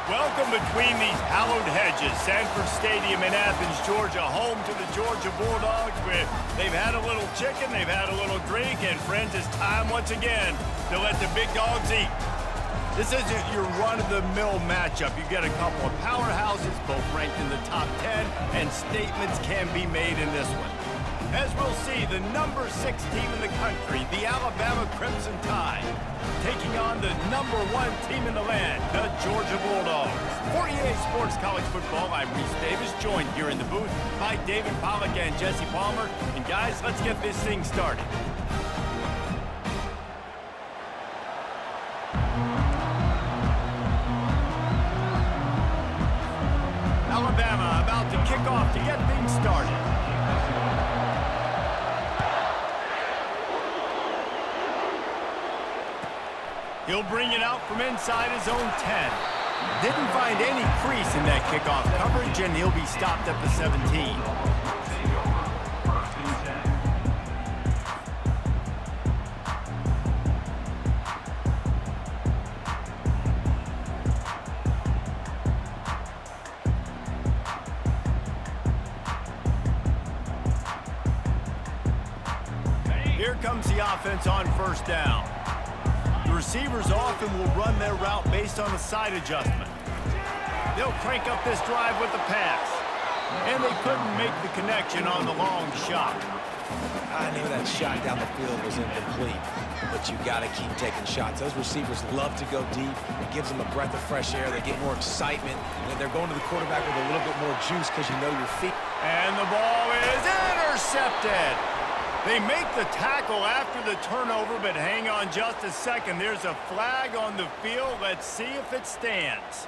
Welcome between these hallowed hedges. Sanford Stadium in Athens, Georgia, home to the Georgia Bulldogs. Where they've had a little chicken, they've had a little drink, and friends, it's time once again to let the big dogs eat. This isn't your run-of-the-mill matchup. You get a couple of powerhouses, both ranked in the top 10, and statements can be made in this one. As we'll see, the number 6 team in the country, the Alabama Crimson Tide, taking on the number 1 team in the land, the Georgia Bulldogs. For EA Sports College Football, I'm Reese Davis, joined here in the booth by David Pollack and Jesse Palmer. And guys, let's get this thing started. Alabama about to kick off to get things started. He'll bring it out from inside his own 10. Didn't find any crease in that kickoff coverage, and he'll be stopped at the 17. Here comes the offense on first down. The receivers often will run their route based on a side adjustment. They'll crank up this drive with a pass. And they couldn't make the connection on the long shot. I knew that shot down the field was incomplete, but you got to keep taking shots. Those receivers love to go deep. It gives them a breath of fresh air. They get more excitement. And they're going to the quarterback with a little bit more juice because you know your feet. And the ball is intercepted. They make the tackle after the turnover, but hang on just a second. There's a flag on the field. Let's see if it stands.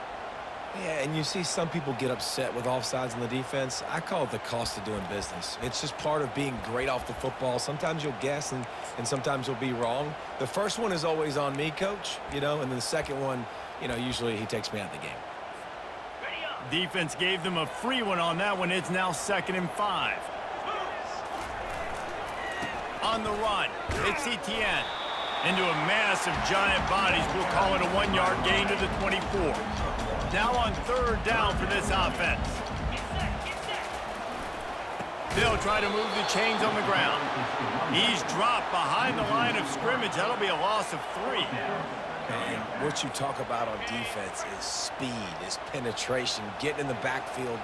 Yeah, and you see some people get upset with offsides in the defense. I call it the cost of doing business. It's just part of being great off the football. Sometimes you'll guess, and sometimes you'll be wrong. The first one is always on me, Coach, and then the second one, usually he takes me out of the game. Defense gave them a free one on that one. It's now 2nd and 5. On the run, it's Etienne. Into a mass of giant bodies. We'll call it a 1-yard gain to the 24. Now on 3rd down for this offense. They'll try to move the chains on the ground. He's dropped behind the line of scrimmage. That'll be a loss of 3. And what you talk about on defense is speed, is penetration, getting in the backfield,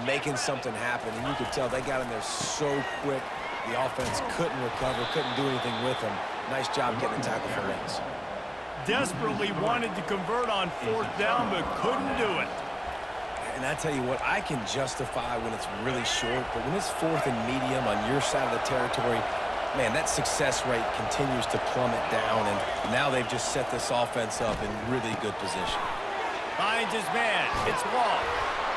making something happen. And you could tell they got in there so quick. The offense couldn't recover, couldn't do anything with them. Nice job getting a tackle for loss. Desperately wanted to convert on 4th down, but couldn't do it. And I tell you what, I can justify when it's really short, but when it's 4th and medium on your side of the territory, man, that success rate continues to plummet down, and now they've just set this offense up in really good position. Finds his man. It's long.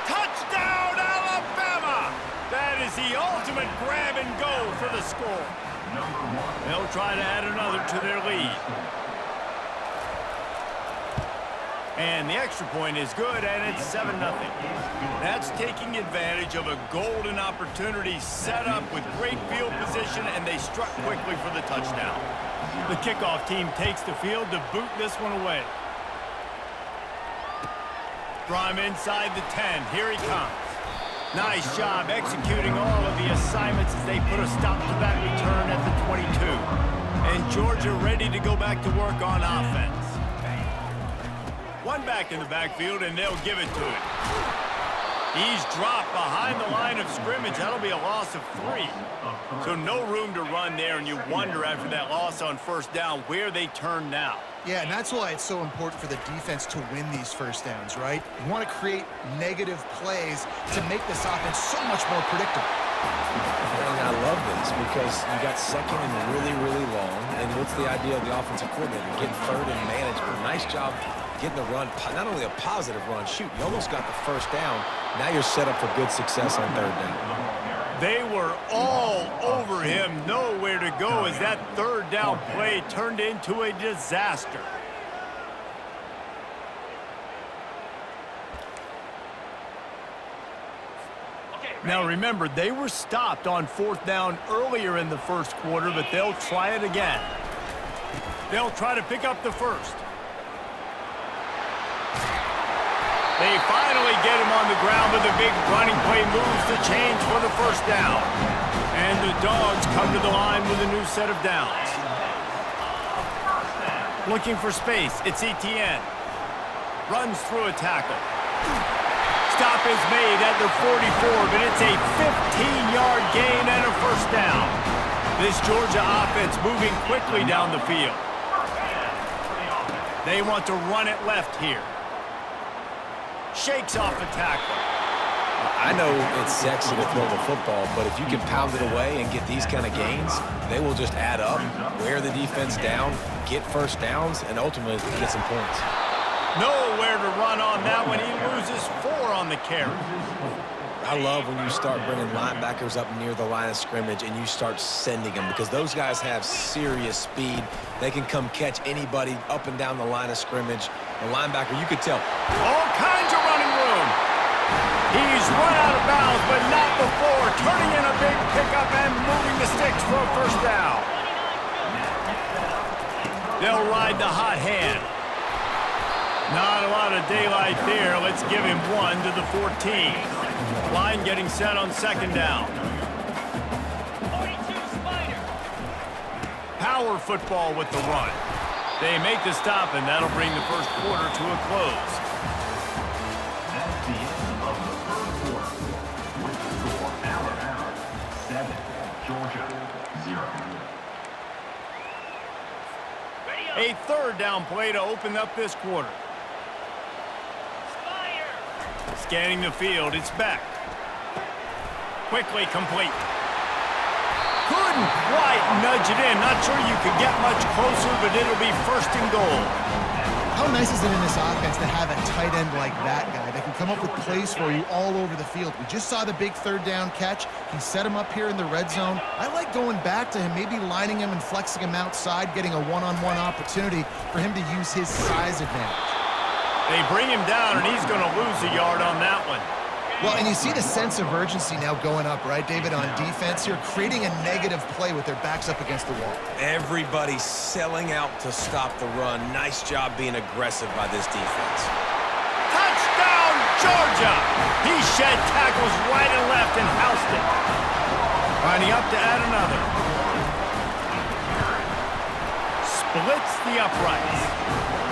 Touchdown, Alabama! That is the ultimate grab and go for the score. They'll try to add another to their lead. And the extra point is good, and it's 7-0. That's taking advantage of a golden opportunity set up with great field position, and they struck quickly for the touchdown. The kickoff team takes the field to boot this one away. From inside the 10, here he comes. Nice job executing all of the assignments as they put a stop to that return at the 22. And Georgia ready to go back to work on offense. One back in the backfield, and they'll give it to him. He's dropped behind the line of scrimmage. That'll be a loss of 3. So no room to run there, and you wonder after that loss on 1st down where they turn now. Yeah, and that's why it's so important for the defense to win these 1st downs, right? You want to create negative plays to make this offense so much more predictable. And I love this because you got 2nd and really, really long. And what's the idea of the offensive coordinator? Get 3rd and manageable. Nice job getting the run, not only a positive run, shoot, you almost got the 1st down. Now you're set up for good success on 3rd down. They were all over him, nowhere to go as that 3rd down play turned into a disaster. Now remember, they were stopped on 4th down earlier in the 1st quarter, but they'll try it again. They'll try to pick up the 1st. They finally get him on the ground with a big running play, moves the chains for the first down. And the Dogs come to the line with a new set of downs. Looking for space, it's Etienne. Runs through a tackle. Stop is made at the 44, but it's a 15-yard gain and a first down. This Georgia offense moving quickly down the field. They want to run it left here. Shakes off the tackle. I know it's sexy to throw the football, but if you can pound it away and get these kind of gains, they will just add up, wear the defense down, get first downs, and ultimately get some points. Nowhere to run on that one. He loses 4 on the carry. I love when you start bringing linebackers up near the line of scrimmage and you start sending them, because those guys have serious speed. They can come catch anybody up and down the line of scrimmage. The linebacker, you could tell. All kinds of running room. He's run out of bounds, but not before. Turning in a big pickup and moving the sticks for a first down. They'll ride the hot hand. Not a lot of daylight there. Let's give him 1 to the 14. Line getting set on second down. 42 Spider. Power football with the run. They make the stop, and that'll bring the first quarter to a close. That's the end of the first quarter. With the score, Alabama 7, Georgia 0. A third down play to open up this quarter. Scanning the field, it's back. Quickly complete. Couldn't quite nudge it in. Not sure you could get much closer, but it'll be first and goal. How nice is it in this offense to have a tight end like that guy that can come up with plays for you all over the field? We just saw the big third down catch. He set him up here in the red zone. I like going back to him, maybe lining him and flexing him outside, getting a one-on-one opportunity for him to use his size advantage. They bring him down, and he's going to lose a yard on that one. Well, and you see the sense of urgency now going up, right, David, on defense here, creating a negative play with their backs up against the wall. Everybody's selling out to stop the run. Nice job being aggressive by this defense. Touchdown, Georgia! He shed tackles right and left and housed it. Lining up to add another. Splits the uprights.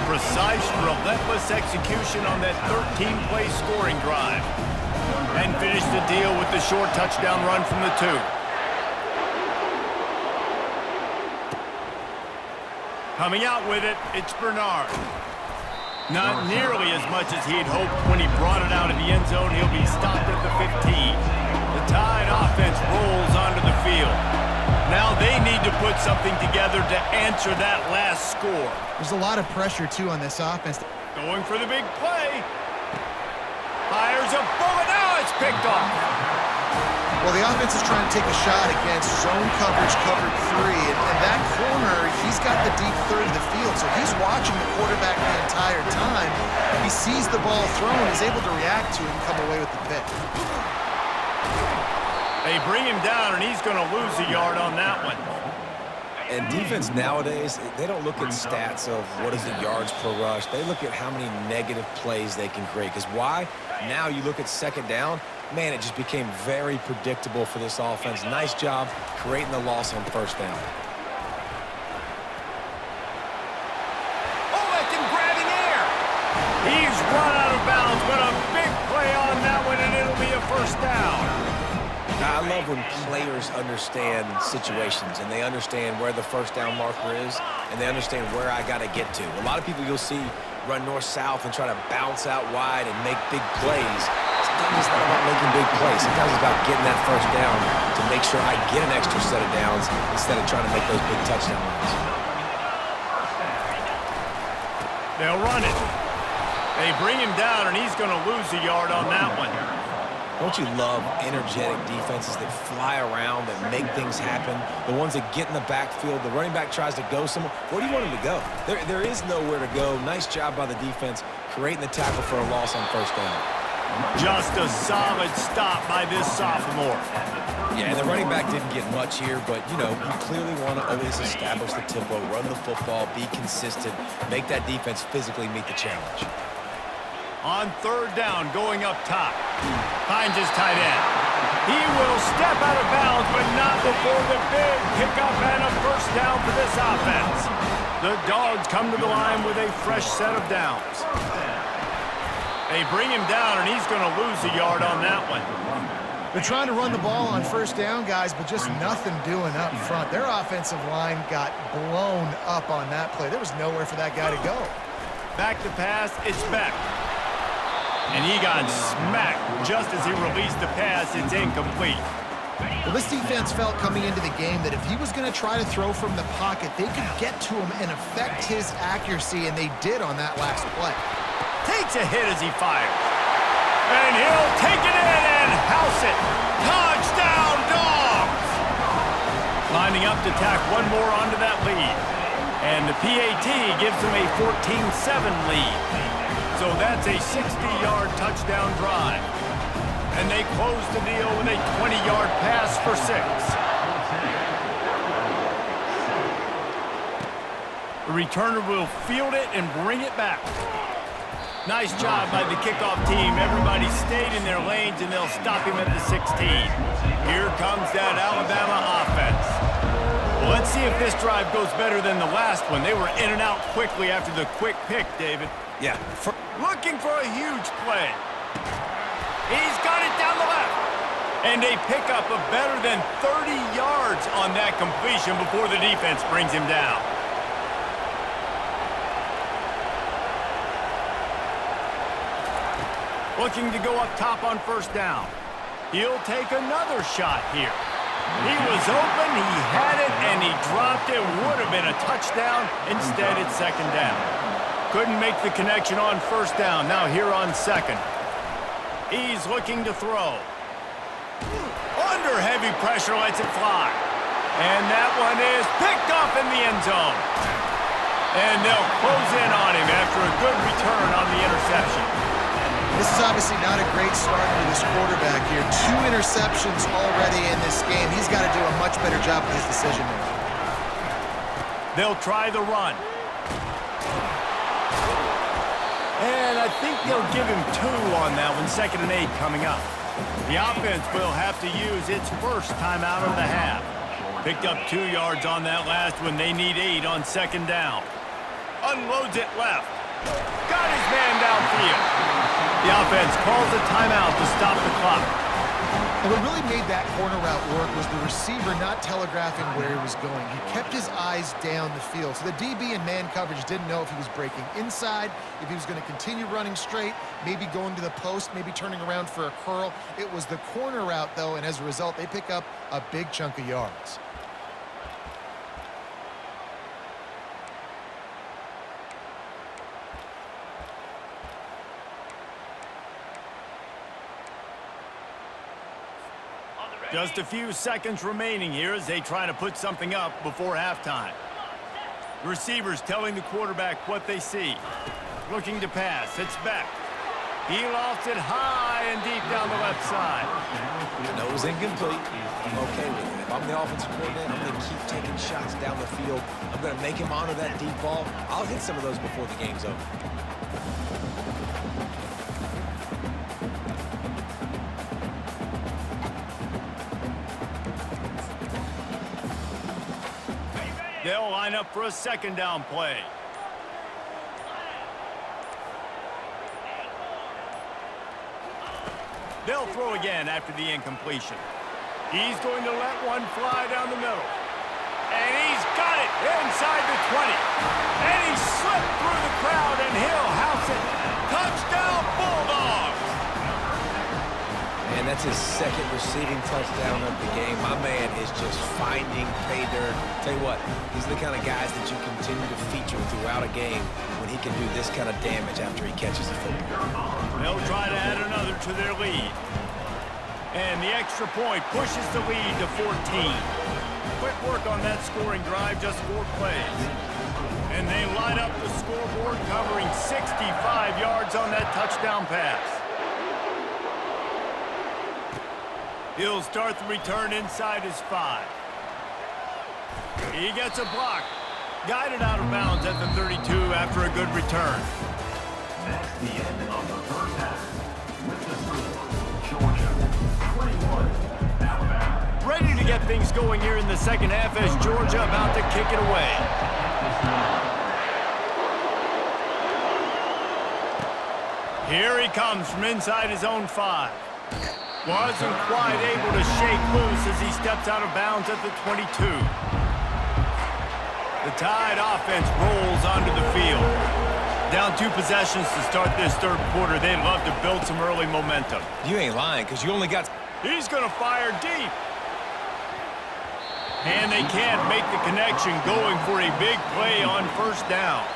Precise, relentless execution on that 13-play scoring drive. And finish the deal with the short touchdown run from the 2. Coming out with it, it's Bernard. Not nearly as much as he had hoped when he brought it out of the end zone. He'll be stopped at the 15. The Tide offense rolls onto the field. Now they need to put something together to answer that last score. There's a lot of pressure, too, on this offense. Going for the big play. Fires a bullet. Now it's picked off. Well, the offense is trying to take a shot against zone coverage, covered 3. And that corner, he's got the deep third of the field, so he's watching the quarterback the entire time. He sees the ball thrown, is able to react to it and come away with the pick. They bring him down, and he's going to lose a yard on that one. And defense nowadays, they don't look at stats of what is the yards per rush. They look at how many negative plays they can create. Because why? Now you look at second down, man, it just became very predictable for this offense. Nice job creating the loss on first down. Oh, that can grab in air. He's run out of bounds, but a big play on that one, and it'll be a first down. Now, I love when players understand situations and they understand where the first down marker is and they understand where I got to get to. A lot of people you'll see run north-south and try to bounce out wide and make big plays. Sometimes it's not about making big plays. Sometimes it's about getting that first down to make sure I get an extra set of downs instead of trying to make those big touchdown runs. They'll run it. They bring him down, and he's going to lose a yard on that one. Don't you love energetic defenses that fly around, that make things happen? The ones that get in the backfield, the running back tries to go somewhere. Where do you want him to go? There is nowhere to go. Nice job by the defense creating the tackle for a loss on first down. Just a solid stop by this sophomore. Yeah, and the running back didn't get much here, but, you know, you clearly want to always establish the tempo, run the football, be consistent, make that defense physically meet the challenge. On third down, going up top. Finds his tight end. He will step out of bounds, but not before the big pickup and a first down for this offense. The Dogs come to the line with a fresh set of downs. They bring him down, and he's going to lose a yard on that one. They're trying to run the ball on first down, guys, but just nothing doing up front. Their offensive line got blown up on that play. There was nowhere for that guy to go. Back to pass, it's Beck. And he got smacked just as he released the pass. It's incomplete. Well, this defense felt coming into the game that if he was going to try to throw from the pocket, they could get to him and affect his accuracy, and they did on that last play. Takes a hit as he fires. And he'll take it in and house it. Touchdown, Dogs! Lining up to tack one more onto that lead. And the PAT gives them a 14-7 lead. So that's a 60-yard touchdown drive. And they close the deal with a 20-yard pass for 6. The returner will field it and bring it back. Nice job by the kickoff team. Everybody stayed in their lanes, and they'll stop him at the 16. Here comes that Alabama offense. Well, let's see if this drive goes better than the last one. They were in and out quickly after the quick pick, David. Yeah. Looking for a huge play. He's got it down the left. And a pickup of better than 30 yards on that completion before the defense brings him down. Looking to go up top on first down. He'll take another shot here. He was open, he had it, and he dropped it. Would have been a touchdown. Instead, it's second down. Couldn't make the connection on first down. Now here on second. He's looking to throw. Under heavy pressure, lets it fly. And that one is picked off in the end zone. And they'll close in on him after a good return on the interception. This is obviously not a great start for this quarterback here. 2 interceptions already in this game. He's got to do a much better job with his decision-making. They'll try the run. And I think they'll give him 2 on that one. 2nd and 8 coming up. The offense will have to use its first timeout of the half. Picked up 2 yards on that last one. They need 8 on second down. Unloads it left. Got his man downfield. The offense calls a timeout to stop the clock. And what really made that corner route work was the receiver not telegraphing where he was going. He kept his eyes down the field. So the DB in man coverage didn't know if he was breaking inside, if he was going to continue running straight, maybe going to the post, maybe turning around for a curl. It was the corner route, though, and as a result, they pick up a big chunk of yards. Just a few seconds remaining here as they try to put something up before halftime. The receivers telling the quarterback what they see. Looking to pass. It's Beck. He lofts it high and deep down the left side. I know it was incomplete. I'm okay with it. If I'm the offensive coordinator, I'm going to keep taking shots down the field. I'm going to make him honor that deep ball. I'll hit some of those before the game's over. They'll line up for a second down play. They'll throw again after the incompletion. He's going to let one fly down the middle. And he's got it inside the 20. And he slipped through the crowd, and he'll house it. Touchdown, Bulldogs! And that's his 2nd receiving touchdown of the game. My man is just finding pay dirt. Tell you what, these are the kind of guys that you continue to feature throughout a game when he can do this kind of damage after he catches the football. They'll try to add another to their lead. And the extra point pushes the lead to 14. Quick work on that scoring drive, just 4 plays. And they line up the scoreboard, covering 65 yards on that touchdown pass. He'll start the return inside his 5. He gets a block. Guided out of bounds at the 32 after a good return. That's the end of the first half. With the score, Georgia 21, Alabama. Ready to get things going here in the second half as Georgia about to kick it away. Here he comes from inside his own 5. Wasn't quite able to shake loose as he steps out of bounds at the 22. The Tide offense rolls onto the field. Down 2 possessions to start this third quarter. They'd love to build some early momentum. You ain't lying, because you only got... He's going to fire deep. And they can't make the connection, going for a big play on first down.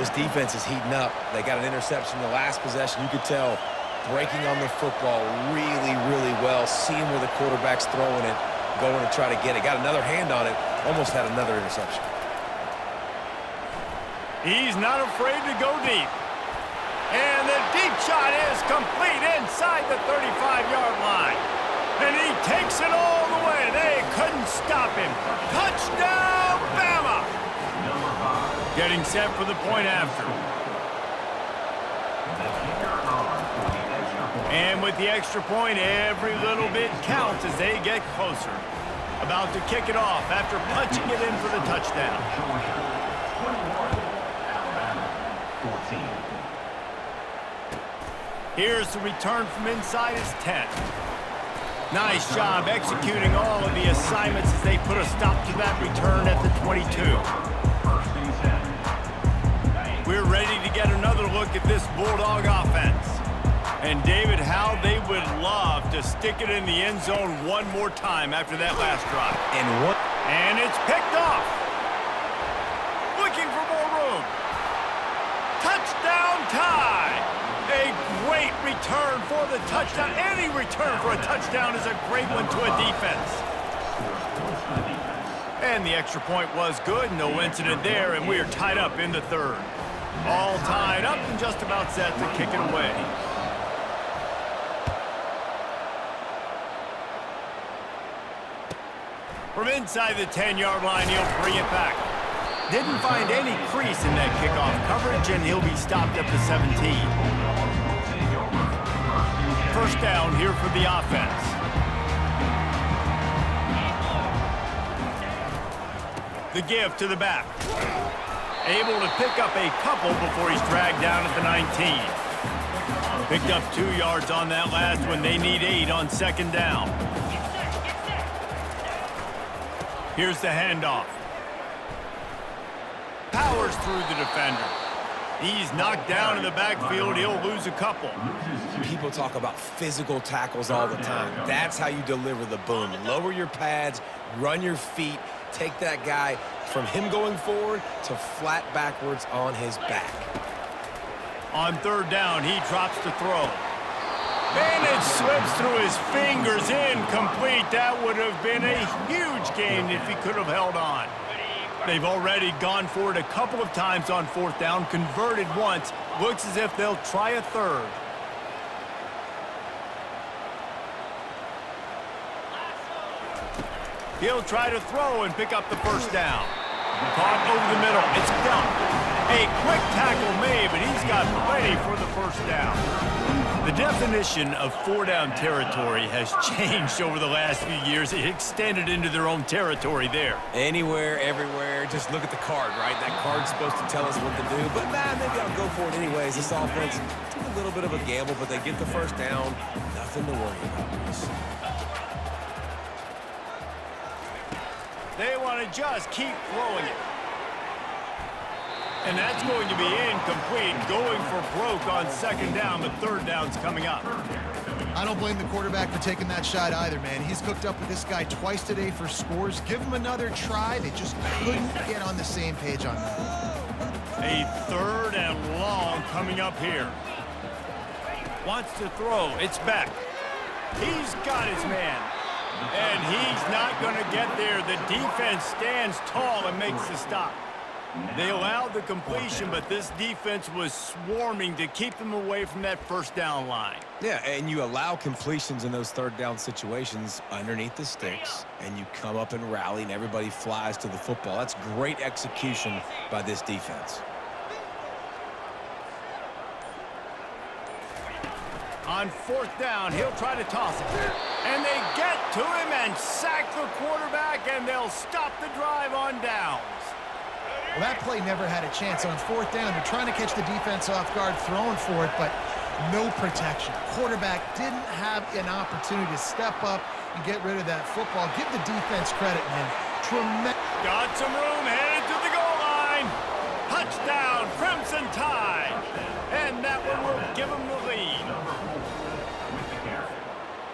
This defense is heating up. They got an interception the last possession. You could tell breaking on the football really, really well, seeing where the quarterback's throwing it, going to try to get it. Got another hand on it, almost had another interception. He's not afraid to go deep. And the deep shot is complete inside the 35-yard line. And he takes it all the way. They couldn't stop him. Touchdown, Bama! Getting set for the point after. And with the extra point, every little bit counts as they get closer. About to kick it off after punching it in for the touchdown. Here's the return from inside his 10. Nice job executing all of the assignments as they put a stop to that return at the 22. We're ready to get another look at this Bulldog offense. And David, how they would love to stick it in the end zone one more time after that last drive. And it's picked off. Looking for more room. Touchdown Tide. A great return for the touchdown. Any return for a touchdown is a great one to a defense. And the extra point was good. No incident there, and we are tied up in the third. All tied up and just about set to kick it away. From inside the 10-yard line, he'll bring it back. Didn't find any crease in that kickoff coverage, and he'll be stopped at the 17. First down here for the offense. The give to the back. Able to pick up a couple before he's dragged down at the 19. Picked up 2 yards on that last one. They need 8 on second down. Here's the handoff. Powers through the defender. He's knocked down in the backfield. He'll lose a couple. People talk about physical tackles all the time. That's how you deliver the boom. Lower your pads, run your feet, take that guy from him going forward to flat backwards on his back. On third down, he drops to throw. And it slips through his fingers, incomplete. That would have been a huge gain if he could have held on. They've already gone for it a couple of times on fourth down, converted once. Looks as if they'll try a third. He'll try to throw and pick up the first down. Caught over the middle. It's done. A quick tackle made, but he's got plenty for the first down. The definition of four-down territory has changed over the last few years. It extended into their own territory there. Anywhere, everywhere, just look at the card, right? That card's supposed to tell us what to do, but maybe I'll go for it anyways. This offense took a little bit of a gamble, but they get the first down. Nothing to worry about, Bruce. They want to just keep throwing it. And that's going to be incomplete, going for broke on second down, but third down's coming up. I don't blame the quarterback for taking that shot either, man. He's cooked up with this guy twice today for scores. Give him another try. They just couldn't get on the same page on that. A third and long coming up here. Wants to throw. It's back. He's got his man. And he's not going to get there. The defense stands tall and makes the stop. They allowed the completion, but this defense was swarming to keep them away from that first down line. Yeah, and you allow completions in those third down situations underneath the sticks, and you come up and rally, and everybody flies to the football. That's great execution by this defense. On fourth down, he'll try to toss it. And they get to him and sack the quarterback, and they'll stop the drive on downs. Well, that play never had a chance. On fourth down, they're trying to catch the defense off guard, throwing for it, but no protection. Quarterback didn't have an opportunity to step up and get rid of that football. Give the defense credit, man. Got some room, headed to the goal line. Touchdown, Crimson Tide. And that one will give them the lead.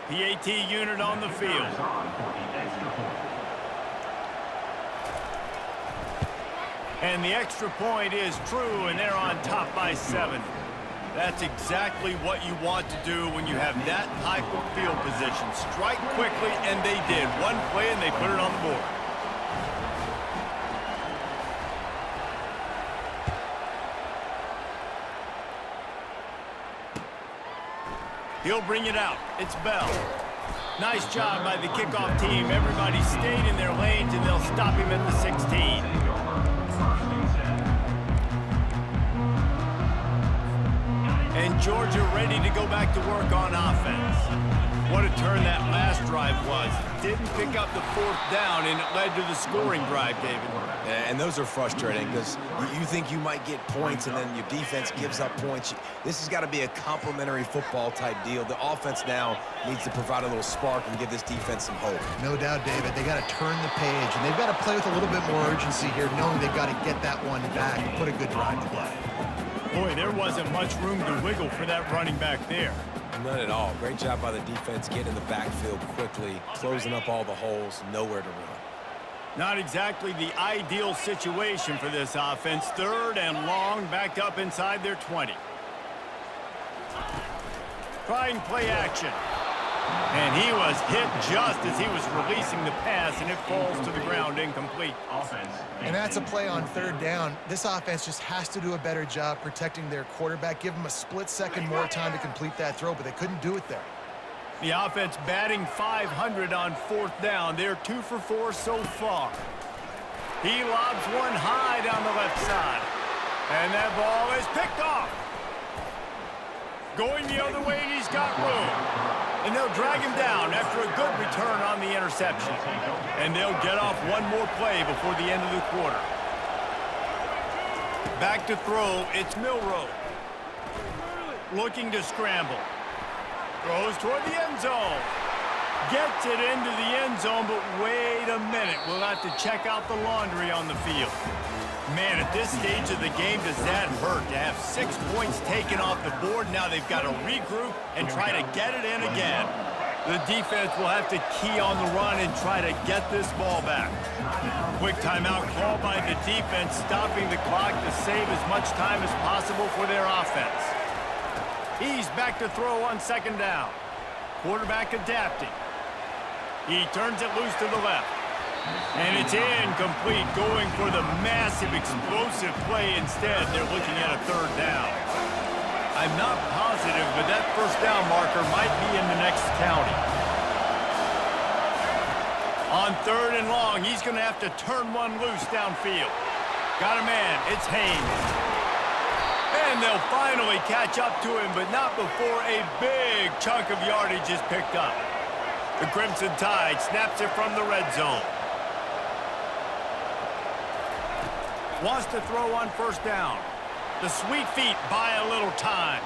PAT unit on the field. And the extra point is true, and they're on top by 7. That's exactly what you want to do when you have that type of field position. Strike quickly, and they did. One play, and they put it on the board. He'll bring it out. It's Bell. Nice job by the kickoff team. Everybody stayed in their lanes, and they'll stop him at the 16. And Georgia ready to go back to work on offense. What a turn that last drive was. Didn't pick up the fourth down, and it led to the scoring drive, David. And those are frustrating because you think you might get points and then your defense gives up points. This has got to be a complementary football type deal. The offense now needs to provide a little spark and give this defense some hope. No doubt, David. They got to turn the page, and they've got to play with a little bit more urgency here, knowing they've got to get that one back and put a good drive together. Boy, there wasn't much room to wiggle for that running back there. None at all. Great job by the defense getting in the backfield quickly, closing up all the holes, nowhere to run. Not exactly the ideal situation for this offense. Third and long, backed up inside their 20. Trying play action. And he was hit just as he was releasing the pass, and it falls to the ground incomplete. And that's a play on third down. This offense just has to do a better job protecting their quarterback. Give him a split second more time to complete that throw, but they couldn't do it there. The offense batting .500 on fourth down. They're 2 for 4 so far. He lobs one high down the left side. And that ball is picked off. Going the other way, and he's got room. And they'll drag him down after a good return on the interception. And they'll get off one more play before the end of the quarter. Back to throw, it's Milroe. Looking to scramble. Throws toward the end zone. Gets it into the end zone, but wait a minute. We'll have to check out the laundry on the field. Man, at this stage of the game, does that hurt to have 6 points taken off the board? Now they've got to regroup and try to get it in again. The defense will have to key on the run and try to get this ball back. Quick timeout called by the defense, stopping the clock to save as much time as possible for their offense. He's back to throw on second down. Quarterback adapting. He turns it loose to the left. And it's incomplete, going for the massive, explosive play instead. They're looking at a third down. I'm not positive, but that first down marker might be in the next county. On third and long, he's going to have to turn one loose downfield. Got a man, it's Haynes. And they'll finally catch up to him, but not before a big chunk of yardage is picked up. The Crimson Tide snaps it from the red zone. Wants to throw on first down. The sweet feet buy a little time.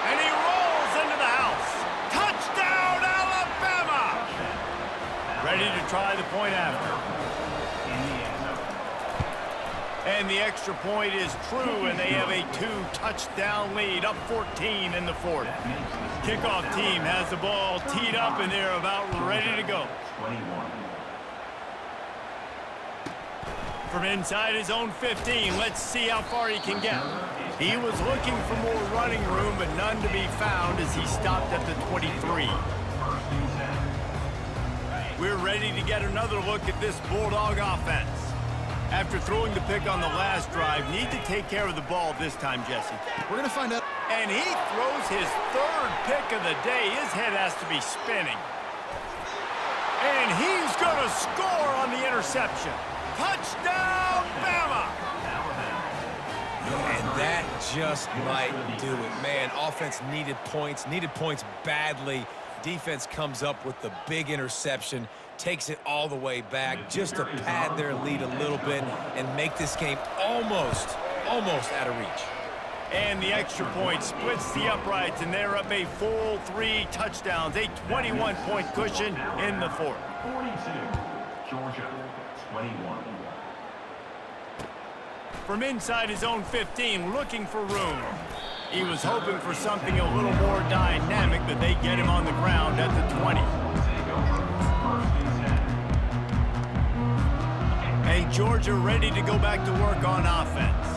And he rolls into the house. Touchdown, Alabama! Ready to try the point after. And the extra point is true, and they have a 2-touchdown lead, up 14 in the fourth. Kickoff team has the ball teed up, and they're about ready to go. From inside his own 15, let's see how far he can get. He was looking for more running room, but none to be found as he stopped at the 23. We're ready to get another look at this Bulldog offense. After throwing the pick on the last drive, need to take care of the ball this time, Jesse. We're going to find out. And he throws his third pick of the day. His head has to be spinning. And he's going to score on the interception. Touchdown, Bama! And that just might do it. Man, offense needed points badly. Defense comes up with the big interception, takes it all the way back just to pad their lead a little bit and make this game almost out of reach. And the extra point splits the uprights, and they're up a full 3 touchdowns, a 21-point cushion in the fourth. 42, Georgia, 21. From inside his own 15, looking for room. He was hoping for something a little more dynamic, but they get him on the ground at the 20. Hey, Georgia ready to go back to work on offense.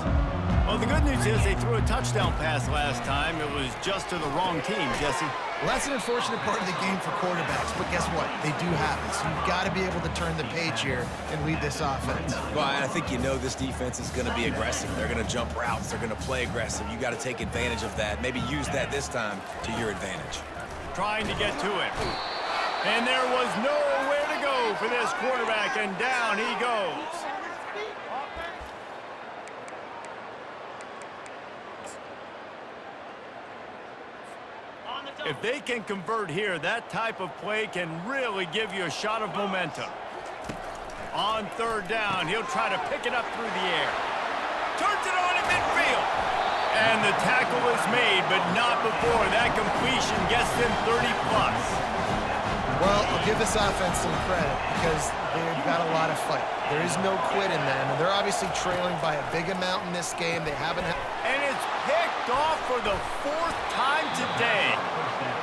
Well, the good news is they threw a touchdown pass last time. It was just to the wrong team, Jesse. Well, that's an unfortunate part of the game for quarterbacks, but guess what? They do happen. So you've got to be able to turn the page here and lead this offense. Well, I think you know this defense is going to be aggressive. They're going to jump routes. They're going to play aggressive. You got to take advantage of that. Maybe use that this time to your advantage. Trying to get to it. And there was nowhere to go for this quarterback, and down he goes. If they can convert here, that type of play can really give you a shot of momentum. On third down, he'll try to pick it up through the air. Turns it on in midfield. And the tackle is made, but not before that completion gets them 30-plus. Well, I'll give this offense some credit because they've got a lot of fight. There is no quit in them, and they're obviously trailing by a big amount in this game. They haven't... And it's picked off for the 4th time today.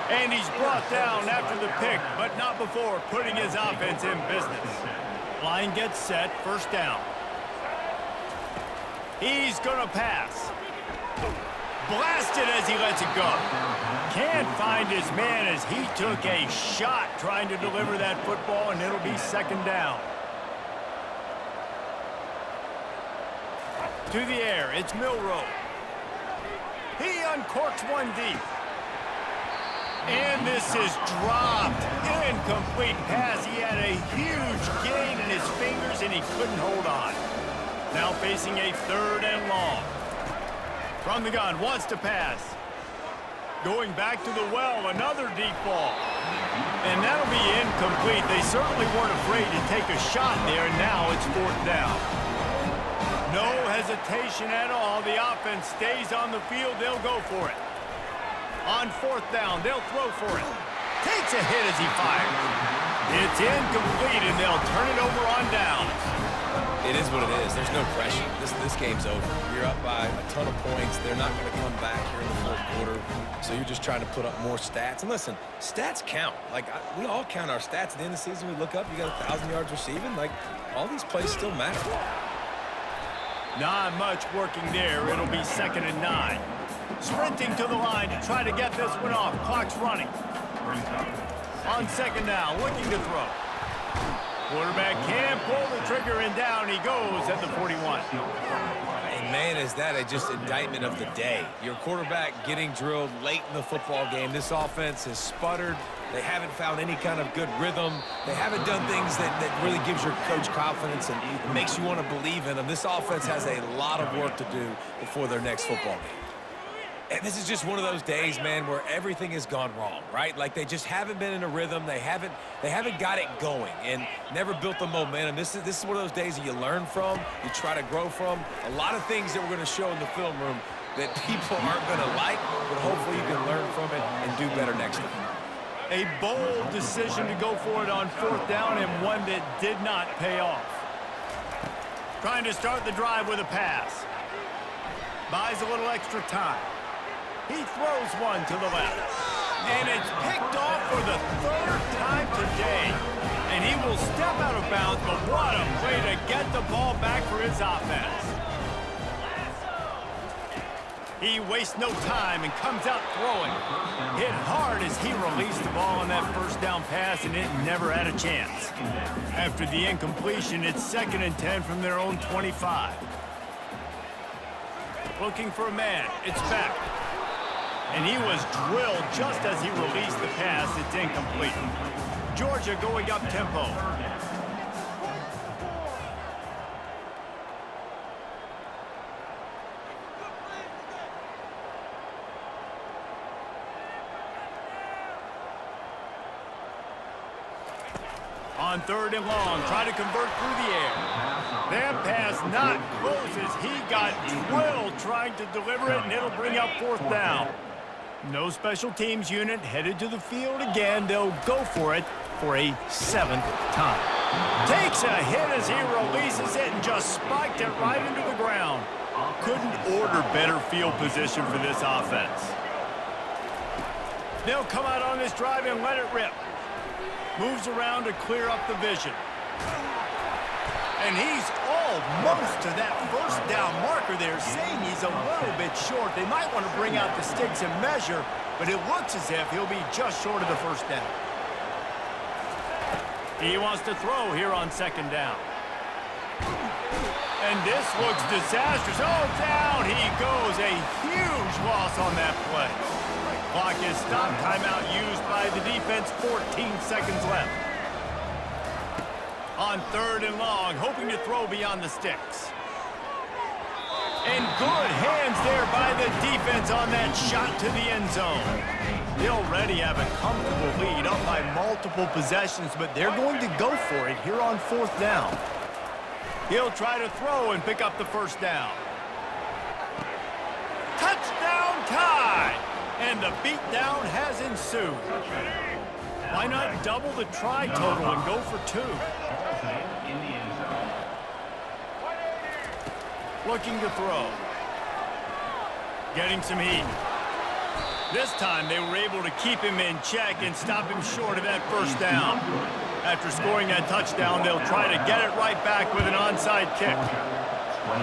And he's brought down after the pick, but not before putting his offense in business. Line gets set, first down. He's going to pass. Blasted as he lets it go. Can't find his man as he took a shot trying to deliver that football, and it'll be second down. To the air, it's Milroe. He uncorks one deep. And this is dropped. Incomplete pass. He had a huge gain in his fingers, and he couldn't hold on. Now facing a 3rd and long. From the gun, wants to pass. Going back to the well, another deep ball. And that'll be incomplete. They certainly weren't afraid to take a shot there, and now it's 4th down. No hesitation at all. The offense stays on the field. They'll go for it. On 4th down, they'll throw for it. Takes a hit as he fires. It's incomplete, and they'll turn it over on downs. It is what it is. There's no pressure. This game's over. You're up by a ton of points. They're not going to come back here in the 4th quarter. So you're just trying to put up more stats. And listen, stats count. We all count our stats. At the end of the season, we look up, you got 1,000 yards receiving. All these plays still matter. Not much working there. It'll be 2nd and 9. Sprinting to the line to try to get this one off. Clock's running. On 2nd down, looking to throw. Quarterback can't pull the trigger, and down he goes at the 41. And man, is that just indictment of the day. Your quarterback getting drilled late in the football game. This offense has sputtered. They haven't found any kind of good rhythm. They haven't done things that really gives your coach confidence and makes you want to believe in them. This offense has a lot of work to do before their next football game. And this is just one of those days, man, where everything has gone wrong, right? They just haven't been in a rhythm. They haven't got it going and never built the momentum. This is one of those days that you learn from, you try to grow from. A lot of things that we're going to show in the film room that people aren't going to like, but hopefully you can learn from it and do better next time. A bold decision to go for it on 4th down, and one that did not pay off. Trying to start the drive with a pass. Buys a little extra time. He throws one to the left. And it's picked off for the 3rd time today. And he will step out of bounds, but what a play to get the ball back for his offense. He wastes no time and comes out throwing. Hit hard as he released the ball on that 1st down pass, and it never had a chance. After the incompletion, it's 2nd and 10 from their own 25. Looking for a man. It's back. And he was drilled just as he released the pass. It's incomplete. Georgia going up tempo. On 3rd and long, try to convert through the air. That pass not close as he got drilled trying to deliver it, and it'll bring up 4th down. No special teams unit headed to the field again. They'll go for it for a 7th time. Takes a hit as he releases it and just spiked it right into the ground. Couldn't order better field position for this offense. They'll come out on this drive and let it rip. Moves around to clear up the vision. And he's almost to that 1st down marker there, saying he's a little bit short. They might want to bring out the sticks and measure, but it looks as if he'll be just short of the 1st down. He wants to throw here on 2nd down. And this looks disastrous. Oh, down he goes. A huge loss on that play. Clock is stopped. Timeout used by the defense. 14 seconds left. On 3rd and long, hoping to throw beyond the sticks. And good hands there by the defense on that shot to the end zone. They already have a comfortable lead, up by multiple possessions, but they're going to go for it here on 4th down. He'll try to throw and pick up the 1st down. Touchdown tie! And the beatdown has ensued. Why not double the try total and go for 2? Looking to throw. Getting some heat. This time they were able to keep him in check and stop him short of that 1st down. After scoring that touchdown, they'll try to get it right back with an onside kick.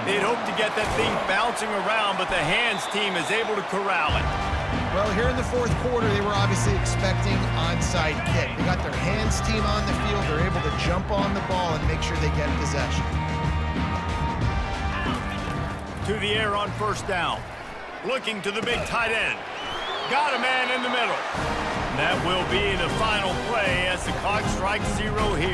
They'd hope to get that thing bouncing around, but the hands team is able to corral it. Well, here in the 4th quarter, they were obviously expecting onside kick. They got their hands team on the field. They're able to jump on the ball and make sure they get possession. To the air on 1st down. Looking to the big tight end. Got a man in the middle. That will be the final play as the clock strikes 0 here.